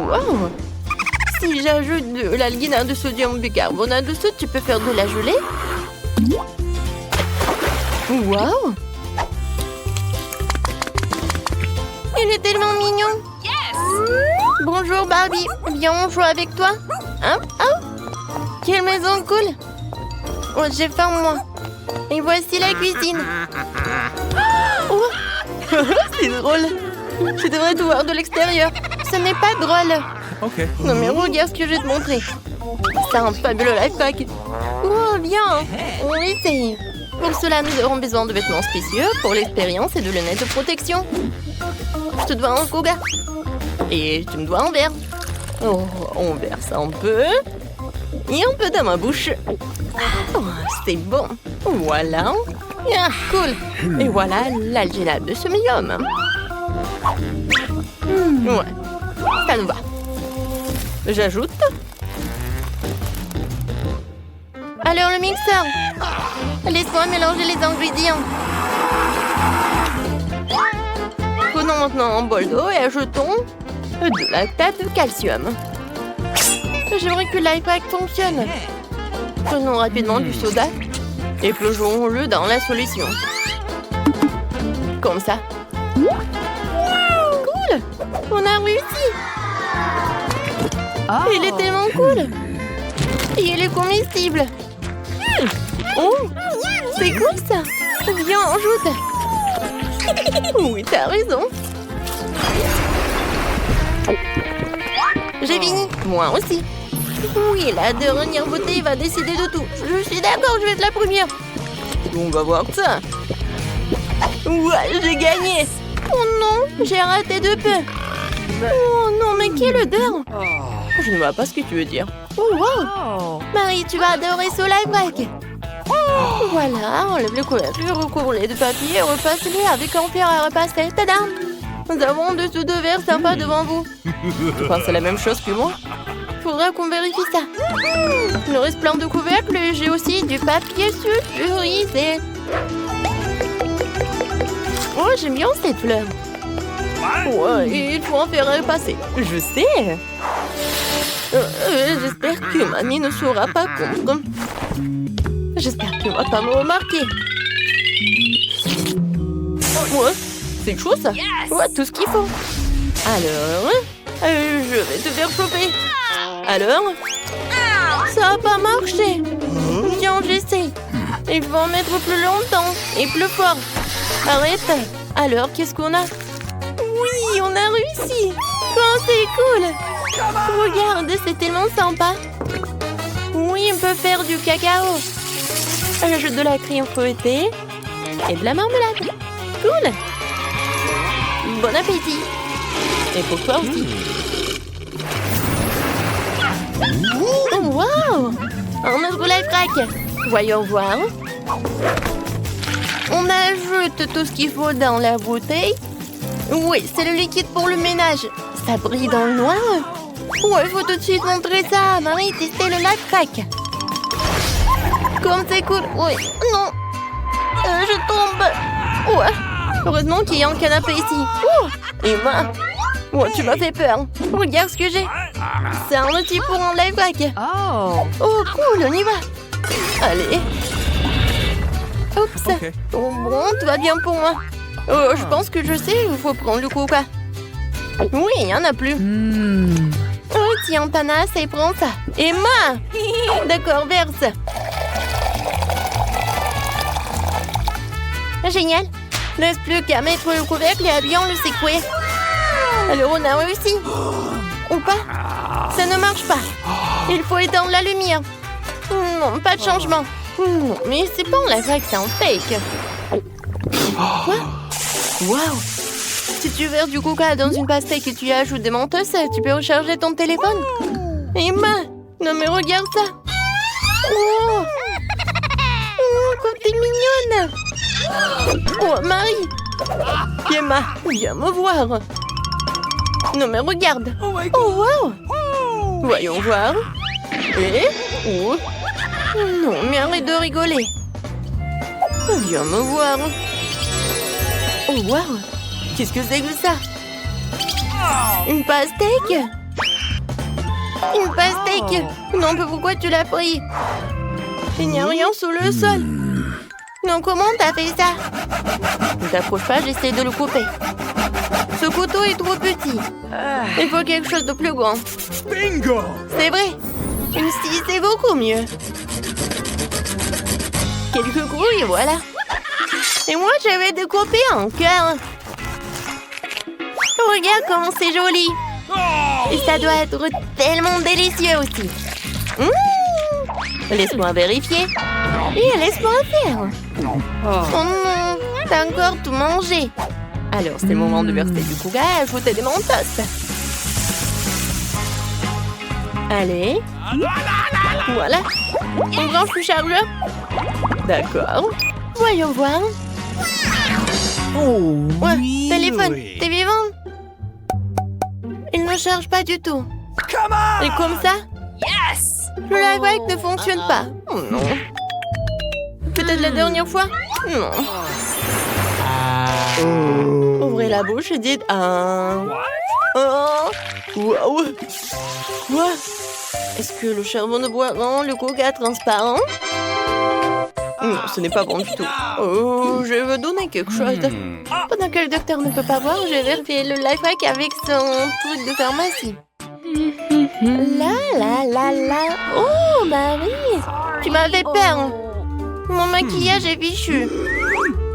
Wow. Si j'ajoute de l'alginate de sodium bicarbonate de soude, tu peux faire de la gelée. Wow. Il est tellement mignon. Bonjour Barbie. Viens, on joue avec toi. Hein? Oh. Quelle maison cool. Oh, j'ai faim moi. Et voici la cuisine. Oh. C'est drôle. Je devrais te voir de l'extérieur. Ce n'est pas drôle. Ok. Non mais regarde ce que je vais te montrer. C'est un fabuleux life hack. Oh, viens. On essaye. Pour cela, nous aurons besoin de vêtements spéciaux pour l'expérience et de lunettes de protection. Je te dois un Koga. Et tu me dois un verre. Oh, on verse un peu. Et un peu dans ma bouche. Oh, c'est bon. Voilà. Ah, cool. Et voilà l'alginate de sodium. Ouais, ça nous va. J'ajoute. Alors le mixeur. Laisse-moi mélanger les ingrédients. Prenons maintenant un bol d'eau et ajoutons de lactate de calcium. J'aimerais que life hack fonctionne. Prenons rapidement du soda et plongeons-le dans la solution. Comme ça. Cool! On a réussi! Oh. Il est tellement cool! Et il est comestible! Oh! C'est cool ça! Viens, ajoute! Oui, t'as raison! J'ai fini! Moi aussi! Oui, la dernière bouteille va décider de tout! Je suis d'accord, je vais être la première! On va voir ça! Ouais, j'ai gagné! Oh non, j'ai raté de peu! Oh non, mais quelle odeur! Je ne vois pas ce que tu veux dire. Oh wow! Marie, tu vas adorer ce life hack! Voilà, enlève les couvertures, recouvre-les de papier et repasse-les avec un fer à repasser. Tadam! Nous avons dessous de verre sympa devant vous. Tu penses à la même chose que moi? Faudra qu'on vérifie ça. Il reste plein de couvercles et j'ai aussi du papier sulfurisé. Oh, j'aime bien cette fleur. Ouais, il faut en faire repasser. Je sais. J'espère que mamie ne sera pas contre. J'espère qu'elle ne va pas me remarquer. Ouais, c'est chaud ça. Ouais, tout ce qu'il faut. Alors, je vais te faire choper. Alors, ça n'a pas marché. Viens, j'essaie. Il faut en mettre plus longtemps et plus fort. Arrête. Alors, qu'est-ce qu'on a? Oui, on a réussi. Oh, c'est cool. Regarde, c'est tellement sympa. Oui, on peut faire du cacao. J'ajoute de la crème fouettée et de la marmelade. Cool. Bon appétit. Et pour toi aussi. Oh, wow. Un autre life hack. Voyons voir. On ajoute tout ce qu'il faut dans la bouteille. Oui, c'est le liquide pour le ménage. Ça brille dans le noir. Ouais, il faut tout de suite montrer ça. Marie, testez le life hack. Comme c'est cool. Oui, non. Je tombe. Ouais. Heureusement qu'il y a un canapé ici. Oh. Emma. Oh, tu m'as fait peur. Regarde ce que j'ai. C'est un outil pour un life hack. Oh, cool, on y va. Allez. Oups. Okay. Oh, bon, tout va bien pour moi. Oh, je pense que je sais, il faut prendre le coca. Oui, il n'y en a plus. Oh, tiens, Thanas, et prends ça. Emma. D'accord, verse. Génial. Laisse plus qu'à mettre le couvercle et à bien le secouer. Alors, on a réussi. Ou pas? Ça ne marche pas. Il faut éteindre la lumière. Non, pas de changement. Non, mais c'est pas un life hack, c'est un fake. Quoi? Waouh! Si tu verses du coca dans une pastèque et tu y ajoutes des menteuses, tu peux recharger ton téléphone. Emma! Non mais regarde ça! Oh! Oh, comme t'es mignonne! Oh, Marie! Emma, viens me voir! Non mais regarde! Oh, wow! Voyons voir. Et... Oh! Non, mais arrête de rigoler. Viens me voir. Oh, wow. Qu'est-ce que c'est que ça? Une pastèque? Une pastèque. Non, mais pourquoi tu l'as pris? Il n'y a rien sous le sol. Non, comment t'as fait ça? Ne t'approche pas, j'essaie de le couper. Ce couteau est trop petit. Il faut quelque chose de plus grand. Bingo! C'est vrai. Une scie, c'est beaucoup mieux. Quelques coups et voilà. Et moi, je vais découper en cœur. Regarde comment c'est joli. Et ça doit être tellement délicieux aussi. Laisse-moi vérifier. Et laisse-moi faire. Oh non, t'as encore tout mangé. Alors, c'est le moment de verser du couga et ajouter des mentos. Allez. Voilà. On branche le chargeur. D'accord. Voyons voir. Oh, Ouais, oui, téléphone, oui. t'es vivant? Il ne charge pas du tout. Come on! Et comme ça, le live ne fonctionne pas. Oh non. Peut-être la dernière fois? Non. Ouvrez la bouche et dites un. Oh. Wow. Quoi? Est-ce que le charbon de bois rend le coca transparent? Non, ce n'est pas bon du tout. Oh, je veux donner quelque chose. Pendant que le docteur ne peut pas voir, j'ai vérifié le life hack avec son truc de pharmacie. La. Oh, Marie, tu m'avais peur. Mon maquillage est fichu.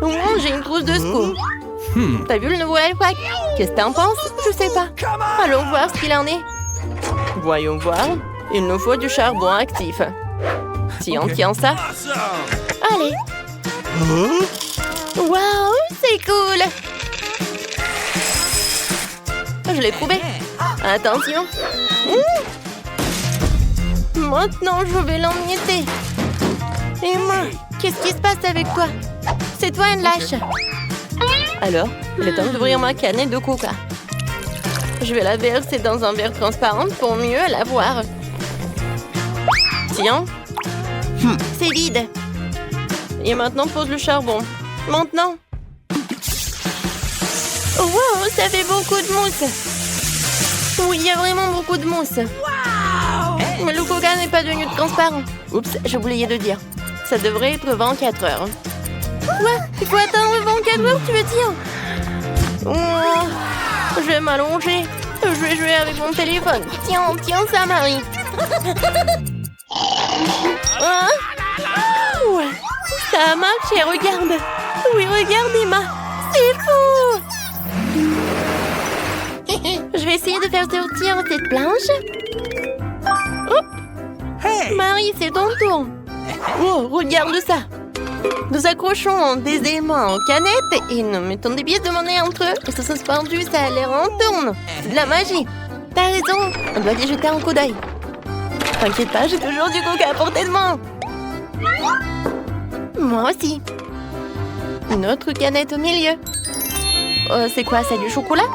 Au moins, j'ai une trousse de secours. T'as vu le nouveau life hack? Qu'est-ce que t'en penses? Je sais pas. Allons voir ce qu'il en est. Voyons voir. Il nous faut du charbon actif. Tiens ça. Allez. Waouh, c'est cool. Je l'ai trouvé. Attention. Maintenant, je vais l'emietter. Emma, qu'est-ce qui se passe avec toi? C'est toi une lâche. Alors, il est temps d'ouvrir ma canette de coca. Je vais la verser dans un verre transparent pour mieux la voir. Tiens. C'est vide. Et maintenant, pose le charbon. Maintenant. Oh, wow, ça fait beaucoup de mousse. Oui, il y a vraiment beaucoup de mousse. Mais le coca n'est pas devenu transparent. Oups, j'ai oublié de dire. Ça devrait être 24 heures. Quoi? Il faut attendre 24 heures, tu veux dire? Oh, je vais m'allonger. Je vais jouer avec mon téléphone. Tiens ça, Marie. Hein? Ouais, ça a marché, regarde. Oui, regarde, Emma. C'est fou. Je vais essayer de faire sortir cette planche. Oh. Marie, c'est ton tour. Oh, regarde ça. Nous accrochons des aimants en canette et nous mettons des pièces de monnaie entre eux. Et ça se suspendu, ça a l'air en tourne. C'est de la magie. T'as raison, on doit y jeter un coup d'œil. T'inquiète pas, j'ai toujours du coca à portée de main. Moi aussi. Une autre canette au milieu. Oh, c'est quoi, c'est du chocolat?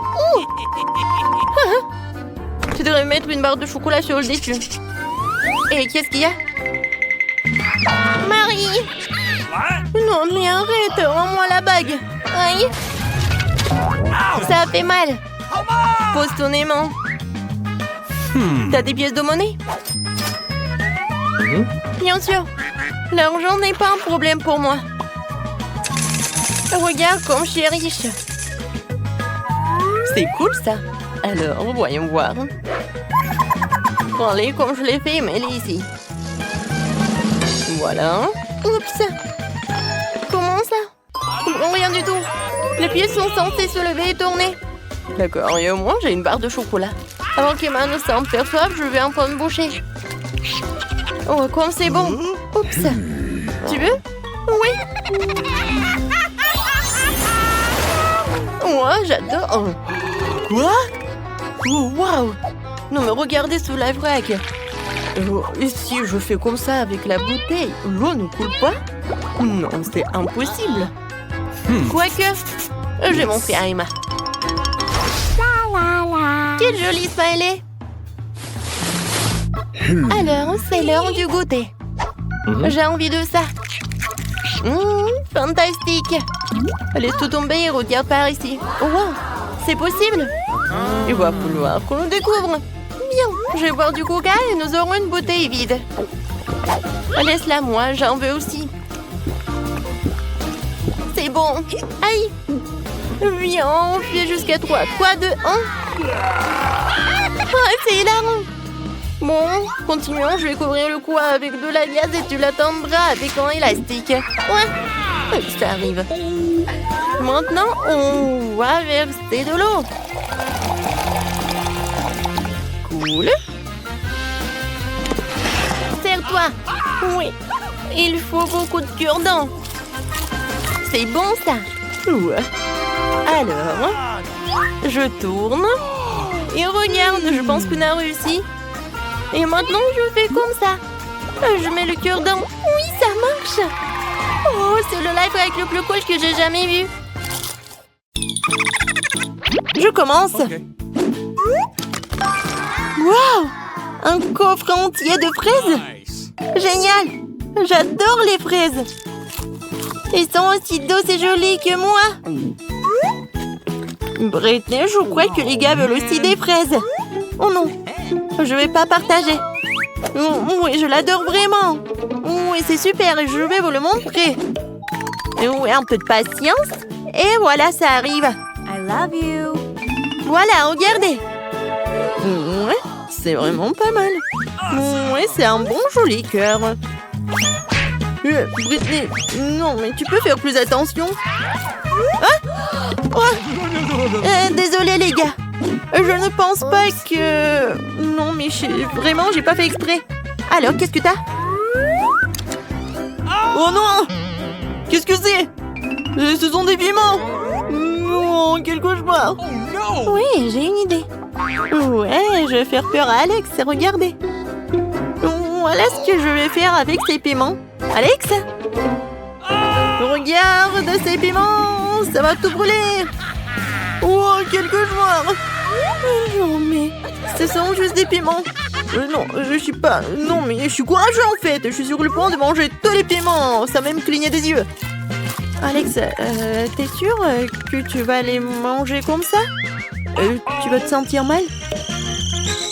Tu devrais mettre une barre de chocolat sur le dessus. Et qu'est-ce qu'il y a? Marie! Non, mais arrête, rends-moi la bague. Aïe! Ça fait mal. Pose ton aimant. T'as des pièces de monnaie? Bien sûr. L'argent n'est pas un problème pour moi. Regarde comme je suis riche. C'est cool ça. Alors, voyons voir. Prends-les comme je l'ai fait, mets-les ici. Voilà. Oups. Comment ça? Non, rien du tout. Les pieds sont censés se lever et tourner. D'accord, et au moins j'ai une barre de chocolat. Avant qu'Emma ne s'en perçoive, je vais un peu me boucher. Oh, comme c'est bon. Oups. Tu veux? Oui. Moi, j'adore. Quoi? Oh, waouh. Non, mais regardez ce live hack. Oh, et si je fais comme ça avec la bouteille, l'eau ne coule pas? Non, c'est impossible. Quoique, je vais montrer à Emma. Quel joli smiley. Alors, c'est l'heure du goûter. J'ai envie de ça. Fantastique. Laisse tout tomber et regarde par ici. Oh, wow, c'est possible. Il va falloir qu'on le découvre. bien. Je vais boire du coca et nous aurons une bouteille vide. Laisse-la moi, j'en veux aussi. C'est bon. Aïe. Viens, on fait jusqu'à 3. 3, 2, 1. Ah, c'est hilarant. Bon, continuons. Je vais couvrir le cou avec de la glace et tu l'attendras avec un élastique. Ouais, ça arrive. Maintenant, on va verser de l'eau. Cool. Serre-toi. Oui. Il faut beaucoup de cure-dents. C'est bon, ça. Ouais. Alors, je tourne. Et regarde, je pense qu'on a réussi. Et maintenant, je fais comme ça. Je mets le cure-dent. Oui, ça marche. Oh, c'est le life hack le plus cool que j'ai jamais vu. Je commence. Okay. Wow! Un coffre entier de fraises. Nice. Génial! J'adore les fraises. Ils sont aussi douces et jolies que moi. Britney, je crois que les gars veulent aussi des fraises. Oh non, je vais pas partager. Oui, je l'adore vraiment. Oui, c'est super et je vais vous le montrer. Oui, un peu de patience. Et voilà, ça arrive. I love you. Voilà, regardez. Ouais, c'est vraiment pas mal. Ouais, c'est un bon joli cœur. Britney, non, mais tu peux faire plus attention. Ah oh. Désolée, les gars. Je ne pense pas que... Non, mais vraiment, j'ai pas fait exprès. Alors, qu'est-ce que t'as? Oh non! Qu'est-ce que c'est? Ce sont des piments! Oh, quel cauchemar! Oh no! Oui, j'ai une idée. Ouais, je vais faire peur à Alex, regardez. Voilà ce que je vais faire avec ces piments. Alex? Regarde ces piments! Ça va tout brûler! Oh, quel cauchemar! Non, mais ce sont juste des piments. Non, je suis pas... Non, mais je suis courageux en fait. Je suis sur le point de manger tous les piments. Ça même cligné des yeux. Alex, t'es sûr que tu vas les manger comme ça? Tu vas te sentir mal?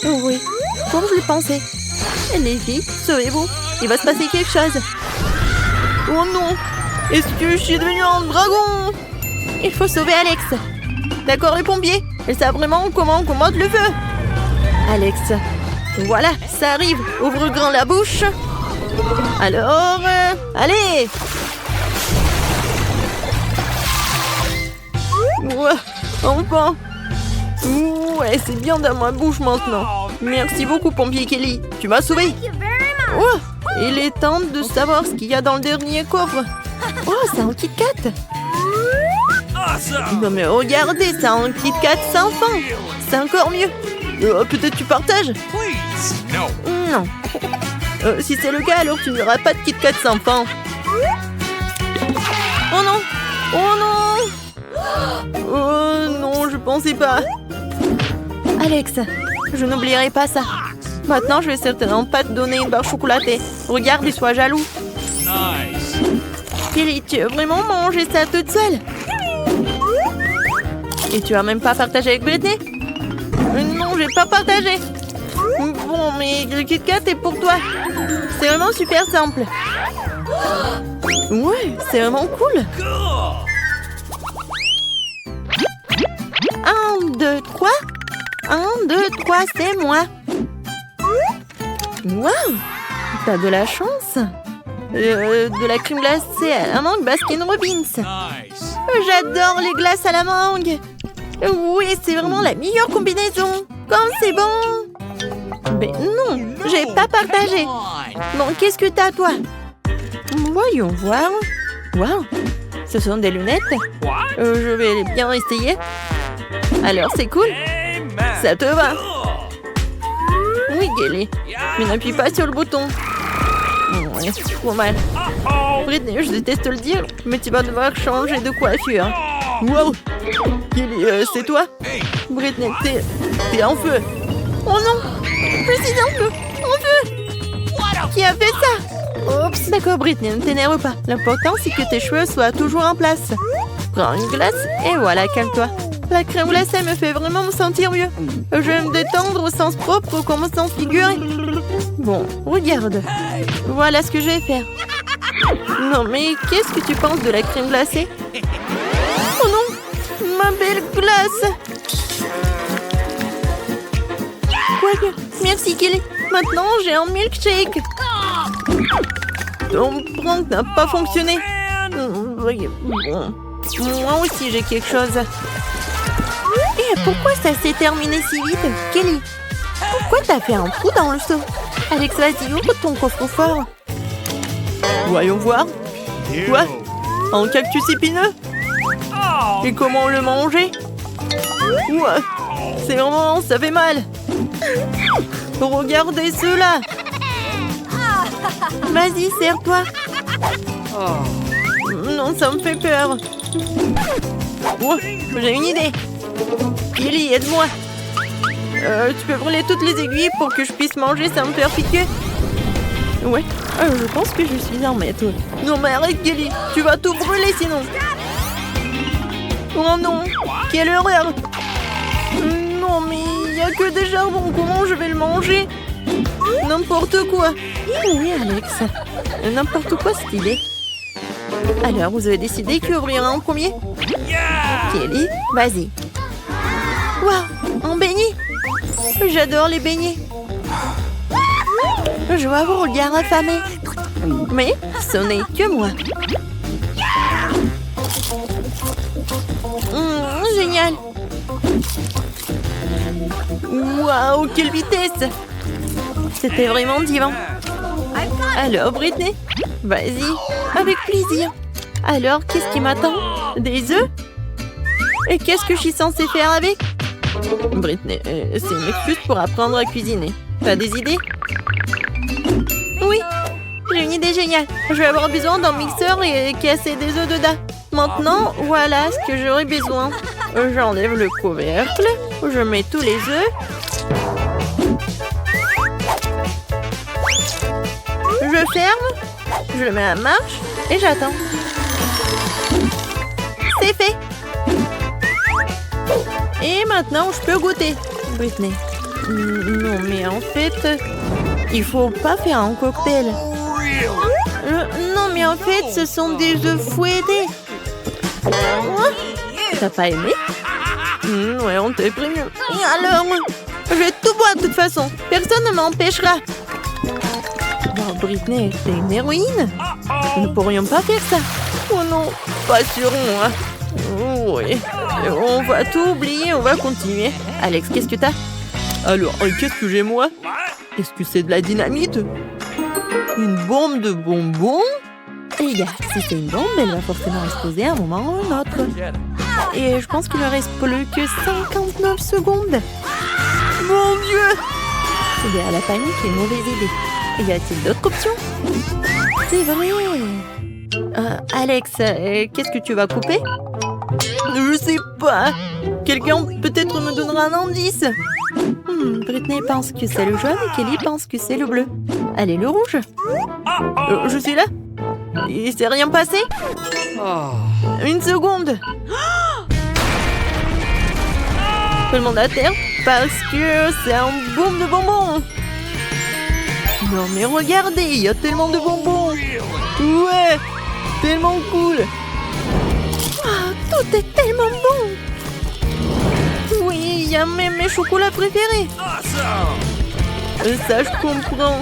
Oui, comme je le pensais. Les filles, sauvez-vous. Il va se passer quelque chose. Oh non! Est-ce que je suis devenue un dragon? Il faut sauver Alex. D'accord, les pompiers? Ils savent vraiment comment on combat le feu. Alex, voilà, ça arrive. Ouvre grand la bouche. Alors, allez! Ouais, enfin. Ouais, c'est bien dans ma bouche maintenant. Merci beaucoup, pompier Kelly. Tu m'as sauvé. Oh, il est temps de savoir ce qu'il y a dans le dernier coffre. Oh, c'est un Kit Kat. Awesome! Non mais regardez, c'est un Kit Kat sans fin. C'est encore mieux. Peut-être tu partages? Please, no. Non. Si c'est le cas, alors tu n'auras pas de Kit Kat sans fin. Oh non! Oh non! Oh non, je pensais pas. Alex, je n'oublierai pas ça. Maintenant, je vais certainement pas te donner une barre chocolatée. Regarde et sois jaloux. Nice. Kelly, tu veux vraiment manger ça toute seule? Et tu as même pas partagé avec Britney? Non, j'ai pas partagé. Bon, mais le Kit Kat est pour toi. C'est vraiment super simple. Ouais, c'est vraiment cool. Cool. 1, 2, 3. 1, 2, 3, c'est moi. Waouh! T'as de la chance. De la crème glacée à la mangue Baskin Robbins. Nice. J'adore les glaces à la mangue. Oui, c'est vraiment la meilleure combinaison. Comme c'est bon. Mais non, j'ai pas partagé. Bon, qu'est-ce que t'as, toi? Voyons voir. Waouh, ce sont des lunettes. What? Je vais bien essayer. Alors, c'est cool. Amen. Ça te va? Cool. Oui, Kelly. Mais n'appuie pas sur le bouton. Ouais, c'est trop mal. Uh-oh. Britney, je déteste le dire, mais tu vas devoir changer de coiffure. Wow! Kelly, c'est toi? Hey. Britney, t'es en feu. Oh non! Je suis en feu! En feu! Qui a fait ça? Oups! D'accord, Britney, ne t'énerve pas. L'important, c'est que tes cheveux soient toujours en place. Prends une glace et voilà, calme-toi. La crème glacée me fait vraiment me sentir mieux. Je vais me détendre au sens propre comme au sens figuré. Bon, regarde. Voilà ce que je vais faire. Non, mais qu'est-ce que tu penses de la crème glacée? Oh non, ma belle glace. Quoique, merci Kelly. Maintenant, j'ai un milkshake. Ton prank n'a pas fonctionné. Oui, bon. Moi aussi, j'ai quelque chose. Et pourquoi ça s'est terminé si vite, Kelly? Pourquoi t'as fait un trou dans le seau? Alex, vas-y, ouvre ton coffre-fort. Voyons voir. Quoi? Un cactus épineux? Et comment le manger? Ouais, c'est vraiment, ça fait mal. Regardez cela. Vas-y, serre-toi. Non, ça me fait peur. Oh, j'ai une idée. Kelly, aide-moi. Tu peux brûler toutes les aiguilles pour que je puisse manger sans me faire piquer? Ouais, je pense que je suis un maître. Non mais arrête Kelly, tu vas tout brûler sinon. Oh non, quelle horreur. Non mais il n'y a que des charbons, comment je vais le manger? N'importe quoi. Oui Alex, n'importe quoi cette idée. Alors vous avez décidé qui ouvrira en premier? Kelly, vas-y. Waouh, un beignet. J'adore les beignets. Je vois vos regards affamés. Mais ce n'est que moi. Génial. Waouh, quelle vitesse. C'était vraiment divin. Alors, Britney, vas-y, avec plaisir. Alors, qu'est-ce qui m'attend? Des œufs? Et qu'est-ce que je suis censée faire avec? Britney, c'est une excuse pour apprendre à cuisiner. T'as des idées? Oui, j'ai une idée géniale. Je vais avoir besoin d'un mixeur et casser des œufs dedans. Maintenant, voilà ce que j'aurai besoin. J'enlève le couvercle, je mets tous les œufs. Je ferme, je le mets à marche et j'attends. C'est fait. Et maintenant, je peux goûter. Britney. Non, mais en fait, il faut pas faire un cocktail. Non, mais en fait, ce sont des œufs fouettés. T'as pas aimé? Ouais, on t'a prévenu. Et alors, je vais tout boire de toute façon. Personne ne m'empêchera. Bon, Britney, t'es une héroïne. Nous ne pourrions pas faire ça. Oh non, pas sûr, moi. Oh, oui. On va tout oublier, on va continuer. Alex, qu'est-ce que t'as? Alors, qu'est-ce que j'ai, moi? Est-ce que c'est de la dynamite? Une bombe de bonbons? Les gars, si c'est une bombe, elle va forcément exploser à un moment ou un autre. Et je pense qu'il ne reste plus que 59 secondes. Mon Dieu! C'est à la panique et une mauvaise idée. Y a-t-il d'autres options? C'est vrai. Alex, qu'est-ce que tu vas couper? Je sais pas. Quelqu'un peut-être me donnera un indice. Britney pense que c'est le jaune et Kelly pense que c'est le bleu. Allez, le rouge. Je suis là. Il s'est rien passé? Une seconde. Tout le monde à terre parce que c'est un boom de bonbons. Non mais regardez, il y a tellement de bonbons. Ouais, tellement cool. Tout est tellement bon. Oui, il y a même mes chocolats préférés. Ça, je comprends.